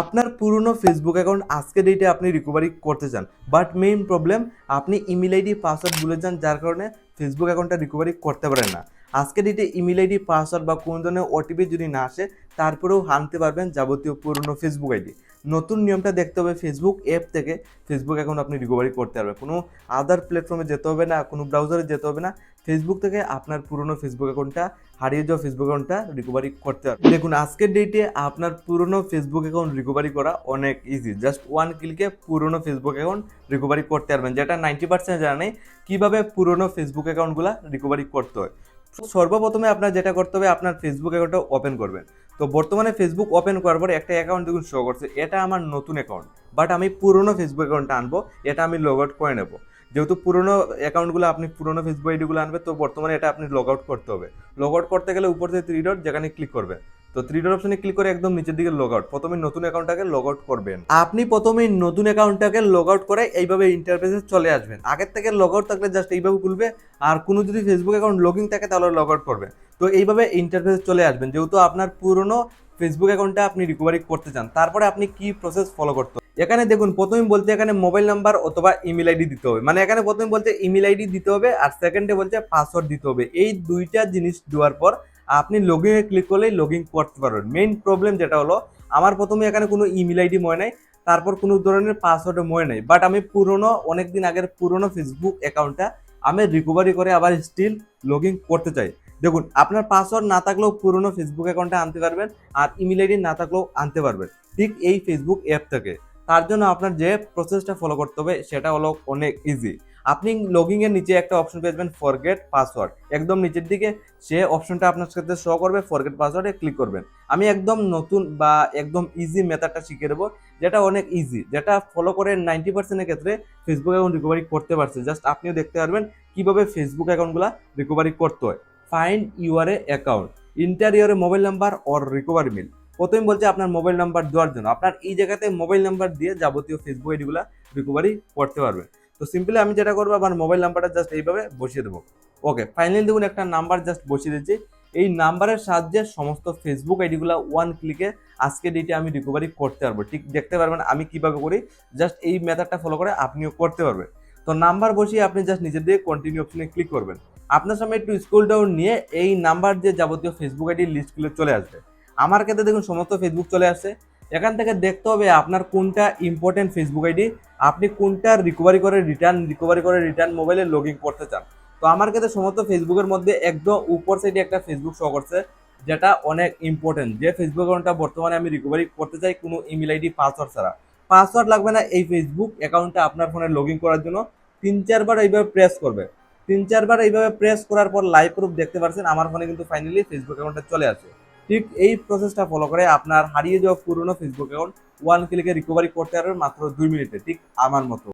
আপনার পুরনো Facebook account আজকে ডেটে আপনি রিকভারি করতে চান, বাট মেইন প্রবলেম আপনি ইমেল আইডি পাসওয়ার্ড ভুলে যান, যার কারণে ফেসবুক অ্যাকাউন্টটা রিকভারি করতে পারেন না। আজকে ডেটে ইমেল আইডি পাসওয়ার্ড বা কোনো ধরনের ওটিপি যদি না আসে, তারপরেও আনতে পারবেন যাবতীয় পুরনো ফেসবুক আইডি। নতুন নিয়মটা দেখতে হবে, ফেসবুক অ্যাপ থেকে ফেসবুক অ্যাকাউন্ট আপনি রিকভারি করতে পারবেন। কোনো আদার প্ল্যাটফর্মে যেতে হবে না, কোনো ব্রাউজারে যেতে হবে না। ফেসবুক থেকে আপনার পুরনো ফেসবুক অ্যাকাউন্টটা, হারিয়ে যাওয়া ফেসবুক অ্যাকাউন্টটা রিকভারি করতে হবে। দেখুন, আজকের ডেটে আপনার পুরনো ফেসবুক অ্যাকাউন্ট রিকভারি করা অনেক ইজি। জাস্ট ওয়ান ক্লিকে পুরনো ফেসবুক অ্যাকাউন্ট রিকভারি করতে পারবেন, যেটা 90% জানা নেই কীভাবে পুরনো ফেসবুক অ্যাকাউন্টগুলো রিকভারি করতে হয়। সর্বপ্রথমে আপনার যেটা করতে হবে, আপনার ফেসবুক অ্যাকাউন্টটা ওপেন করবেন। তো বর্তমানে ফেসবুক ওপেন করার পরে একটা অ্যাকাউন্ট দেখুন শো করছে, এটা আমার নতুন অ্যাকাউন্ট, বাট আমি পুরনো ফেসবুক অ্যাকাউন্টটা আনবো, এটা আমি লগ আউট করে নেবো। যেহেতু পুরনো অ্যাকাউন্টগুলো আপনি পুরনো ফেসবুক আইডিগুলো আনবে, তো বর্তমানে এটা আপনি লগ আউট করতে হবে। লগ আউট করতে গেলে উপর থেকে থ্রি ডট যেখানে ক্লিক করবে, তো থ্রি ডট অপশনে ক্লিক করে একদম নিচের দিকে লগ আউট, প্রথমে নতুন অ্যাকাউন্টটাকে লগ আউট করবেন। আপনি প্রথমে নতুন অ্যাকাউন্টটাকে লগ আউট করে এইভাবে ইন্টারফেসে চলে আসবেন। আগের থেকে লগ আউট থাকলে জাস্ট এইভাবে খুলবে, আর কোনো যদি ফেসবুক অ্যাকাউন্ট লগইন থাকে তাহলে লগ আউট করবে। তো এইভাবে ইন্টারফেসে চলে আসবেন, যেহেতু আপনার পুরনো ফেসবুক অ্যাকাউন্টটা আপনি রিকভারি করতে চান। তারপরে আপনি কি প্রসেস ফলো করতে হবে, এখানে দেখুন প্রথমে বলতে এখানে মোবাইল নাম্বার অথবা ইমেল আইডি দিতে হবে। মানে এখানে প্রথমে বলতে ইমেল আইডি দিতে হবে, আর সেকেন্ডে বলছে পাসওয়ার্ড দিতে হবে। এই দুইটা জিনিস দেওয়ার পর আপনি লগ ইনে ক্লিক করলেই লগ ইন করতে পারবেন। মেইন প্রবলেম যেটা হলো, আমার প্রথমে এখানে কোনো ইমেল আইডি মনে নাই, তারপর কোনো ধরনের পাসওয়ার্ডও মনে নাই, বাট আমি পুরনো অনেকদিন আগের পুরনো ফেসবুক অ্যাকাউন্টটা আমি রিকভারি করে আবার স্টিল লগ ইন করতে চাই। দেখুন, আপনার পাসওয়ার্ড না থাকলেও পুরনো ফেসবুক অ্যাকাউন্টে আনতে পারবেন, আর ইমেল আইডি না থাকলেও আনতে পারবেন, ঠিক এই ফেসবুক অ্যাপ থেকে। তার জন্য আপনার যে প্রসেসটা ফলো করতে হবে সেটা হলো অনেক ইজি। আপনি লগইন এর নিচে একটা অপশন পেয়ে যাবেন, ফরগেট পাসওয়ার্ড, একদম নিচের দিকে সে অপশনটা আপনার সাথে শো করবে, ফরগেট পাসওয়ার্ডে ক্লিক করবেন। আমি একদম নতুন বা একদম ইজি মেথডটা শিখিয়ে দেবো, যেটা অনেক ইজি, যেটা ফলো করে 90%-এর ক্ষেত্রে ফেসবুক অ্যাকাউন্ট রিকভারি করতে পারছে। জাস্ট আপনিও দেখতে পারবেন কিভাবে ফেসবুক অ্যাকাউন্টগুলো রিকভারি করতে হয়। Find your a account, enter your a mobile number or recovery mail. প্রথমে বলছে আপনার মোবাইল নাম্বার দেওয়ার জন্য, আপনার এই জায়গাতে মোবাইল নাম্বার দিয়ে যাবতীয় ফেসবুক আইডিগুলো রিকভারি করতে পারবেন। তো সিম্পলি আমি যেটা করবো, আমার মোবাইল নাম্বারটা জাস্ট এইভাবে বসিয়ে দেবো। ওকে, ফাইনালি দেখুন একটা নাম্বার জাস্ট বসিয়ে দিচ্ছি। এই নাম্বারের সাহায্যে সমস্ত ফেসবুক আইডিগুলো ওয়ান ক্লিকে আজকে ডেটে আমি রিকভারি করতে পারবো। ঠিক দেখতে পারবেন আমি কিভাবে করি, জাস্ট এই মেথডটা ফলো করে আপনিও করতে পারবেন। তো নাম্বার বসিয়ে আপনি জাস্ট নিজের দিকে কন্টিনিউ অপশনে ক্লিক করবেন। আপনার সামনে একটু স্ক্রল ডাউন নিয়ে এই নাম্বার দিয়ে যাবতীয় ফেসবুক আইডির লিস্টগুলো চলে আসবে। আমার ক্ষেত্রে দেখুন সমস্ত ফেসবুক চলে আসছে। এখান থেকে দেখতে হবে আপনার কোনটা ইম্পর্টেন্ট ফেসবুক আইডি, আপনি কোনটা রিকভারি করে রিটার্ন মোবাইলে লগ ইন করতে চান। তো আমার ক্ষেত্রে সমস্ত ফেসবুকের মধ্যে একদম উপর সাইডে একটা ফেসবুক শো করছে, যেটা অনেক ইম্পর্টেন্ট, যে ফেসবুক অ্যাকাউন্টটা বর্তমানে আমি রিকভারি করতে চাই কোনো ইমেল আইডি পাসওয়ার্ড ছাড়া। পাসওয়ার্ড লাগবে না এই ফেসবুক অ্যাকাউন্টটা আপনার ফোনে লগ ইন করার জন্য। 3-4 বার এইভাবে প্রেস করবে। 3-4 বার এইভাবে প্রেস করার পর লাইভ প্রুফ দেখতে পাচ্ছেন আমার ফোনে কিন্তু ফাইনালি ফেসবুক অ্যাকাউন্টটা চলে আসে। ঠিক এই প্রসেসটা ফলো করে আপনার হারিয়ে যাওয়া পুরনো ফেসবুক অ্যাকাউন্ট ওয়ান ক্লিকে রিকভারি করতে পারবেন মাত্র 2 মিনিটে, ঠিক আমার মতো।